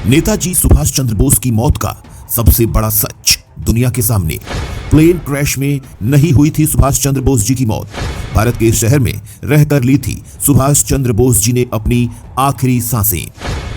नेताजी सुभाष चंद्र बोस की मौत का सबसे बड़ा सच दुनिया के सामने। प्लेन क्रैश में नहीं हुई थी सुभाष चंद्र बोस जी की मौत। भारत के शहर में रहकर ली थी सुभाष चंद्र बोस जी ने अपनी आखिरी सांसें।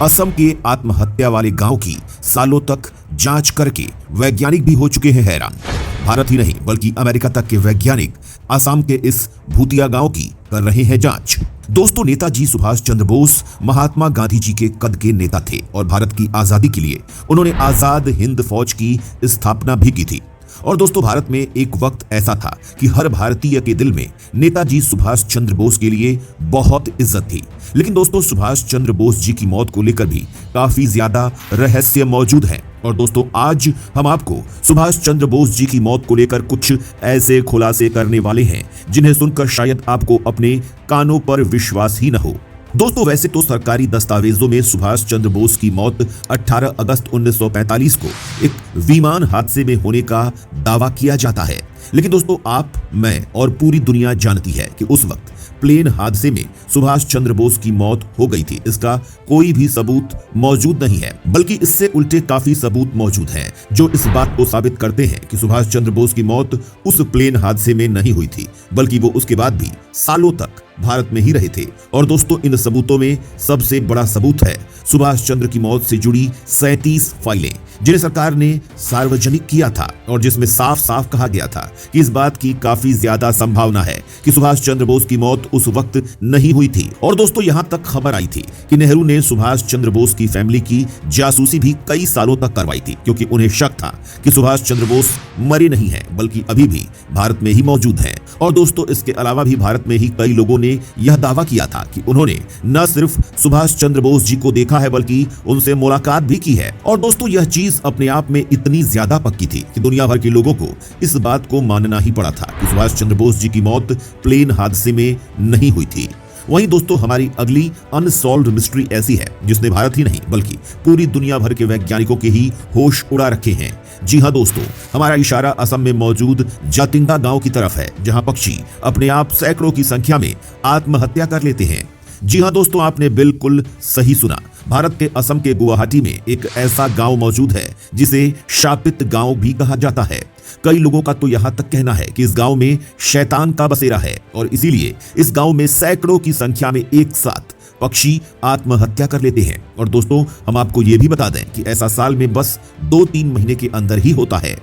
असम के आत्महत्या वाले गांव की सालों तक जांच करके वैज्ञानिक भी हो चुके हैं हैरान। भारत ही नहीं बल्कि अमेरिका तक के वैज्ञानिक असम के इस भूतिया गांव की कर रहे हैं जांच। दोस्तों, नेताजी सुभाष चंद्र बोस महात्मा गांधी जी के कद के नेता थे और भारत की आजादी के लिए उन्होंने आजाद हिंद फौज की स्थापना भी की थी। और दोस्तों, भारत में एक वक्त ऐसा था कि हर भारतीय के दिल में नेताजी सुभाष चंद्र बोस के लिए बहुत इज्जत थी। लेकिन दोस्तों, सुभाष चंद्र बोस जी की मौत को लेकर भी काफी ज्यादा रहस्य मौजूद है। और दोस्तों, आज हम आपको सुभाष चंद्र बोस जी की मौत को लेकर कुछ ऐसे खुलासे करने वाले हैं जिन्हें सुनकर शायद आपको अपने कानों पर विश्वास ही न हो। दोस्तों, वैसे तो सरकारी दस्तावेजों में सुभाष चंद्र बोस की मौत 18 अगस्त 1945 को एक विमान हादसे में होने का दावा किया जाता है। लेकिन दोस्तों, आप, मैं और पूरी दुनिया जानती है कि उस वक्त प्लेन हादसे में सुभाष चंद्र बोस की मौत हो गई थी। इसका कोई भी सबूत मौजूद नहीं है, बल्कि इससे उल्टे काफी सबूत मौजूद हैं जो इस बात को साबित करते हैं कि सुभाष चंद्र बोस की मौत उस प्लेन हादसे में नहीं हुई थी, बल्कि वो उसके बाद भी सालों तक भारत में ही रहे थे। और दोस्तों, इन सबूतों में सबसे बड़ा सबूत है सुभाष चंद्र की मौत से जुड़ी 37 फाइलें जिन्हें सरकार ने सार्वजनिक किया था और जिसमें साफ साफ कहा गया था कि इस बात की काफी ज्यादा संभावना है कि सुभाष चंद्र बोस की मौत उस वक्त नहीं हुई थी। और दोस्तों, यहाँ तक खबर आई थी कि नेहरू ने सुभाष चंद्र बोस की फैमिली की जासूसी भी कई सालों तक करवाई थी, क्योंकि उन्हें शक था कि सुभाष चंद्र बोस मरे नहीं हैं बल्कि अभी भी भारत में ही मौजूद हैं। और दोस्तों, इसके अलावा भी भारत में ही कई लोगों ने यह दावा किया था कि उन्होंने न सिर्फ सुभाष चंद्र बोस जी को देखा है बल्कि उनसे मुलाकात भी की है। और दोस्तों, यह चीज अपने आप में इतनी ज्यादा पक्की थी कि दुनिया भर के लोगों को इस बात को मानना ही पड़ा था कि सुभाष चंद्र बोस जी की मौत प्लेन हादसे में नहीं हुई थी। वहीं दोस्तों, हमारी अगली अनसॉल्व्ड मिस्ट्री ऐसी है जिसने भारत ही नहीं बल्कि पूरी दुनिया भर के वैज्ञानिकों के ही होश उड़ा रखे हैं। जी हां दोस्तों, हमारा इशारा असम में मौजूद जातिंगा गांव की तरफ है, जहां पक्षी अपने आप सैकड़ों की संख्या में आत्महत्या कर लेते हैं। जी हां दोस्तों, आपने बिल्कुल सही सुना। भारत के असम के गुवाहाटी में एक ऐसा गांव मौजूद है जिसे शापित गांव भी कहा जाता है। कई लोगों का तो यहां तक कहना है कि इस गांव में शैतान का बसेरा है और इसीलिए इस गांव में सैकड़ों की संख्या में एक साथ पक्षी आत्महत्या कर लेते हैं। और दोस्तों, हम आपको ये भी बता दें कि ऐसा साल में बस 2-3 महीने के अंदर ही होता है।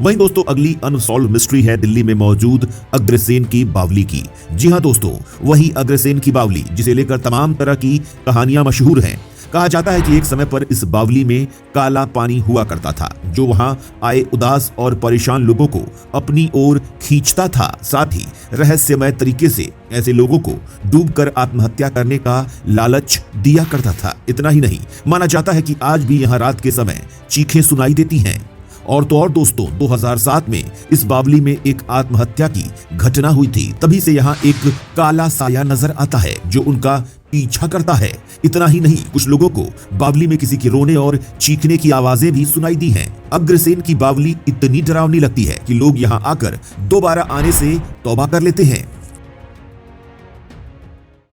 वहीं दोस्तों, अगली अनसॉल्व मिस्ट्री है दिल्ली में मौजूद अग्रसेन की बावली की। जी हां दोस्तों, वही अग्रसेन की बावली जिसे लेकर तमाम तरह की कहानियां मशहूर हैं। कहा जाता है कि एक समय पर इस बावली में काला पानी हुआ करता था जो वहां आए उदास और परेशान लोगों को अपनी ओर खींचता था। साथ ही रहस्यमय तरीके से ऐसे लोगों को डूबकर आत्महत्या करने का लालच दिया करता था। इतना ही नहीं, माना जाता है कि आज भी यहां रात के समय चीखें सुनाई देती हैं। और तो और दोस्तों, 2007 में इस बावली में एक आत्महत्या की घटना हुई थी। तभी से यहाँ एक काला साया नजर आता है जो उनका पीछा करता है। इतना ही नहीं, कुछ लोगों को बावली में किसी के रोने और चीखने की आवाजें भी सुनाई दी हैं। अग्रसेन की बावली इतनी डरावनी लगती है कि लोग यहाँ आकर दोबारा आने से तौबा कर लेते हैं।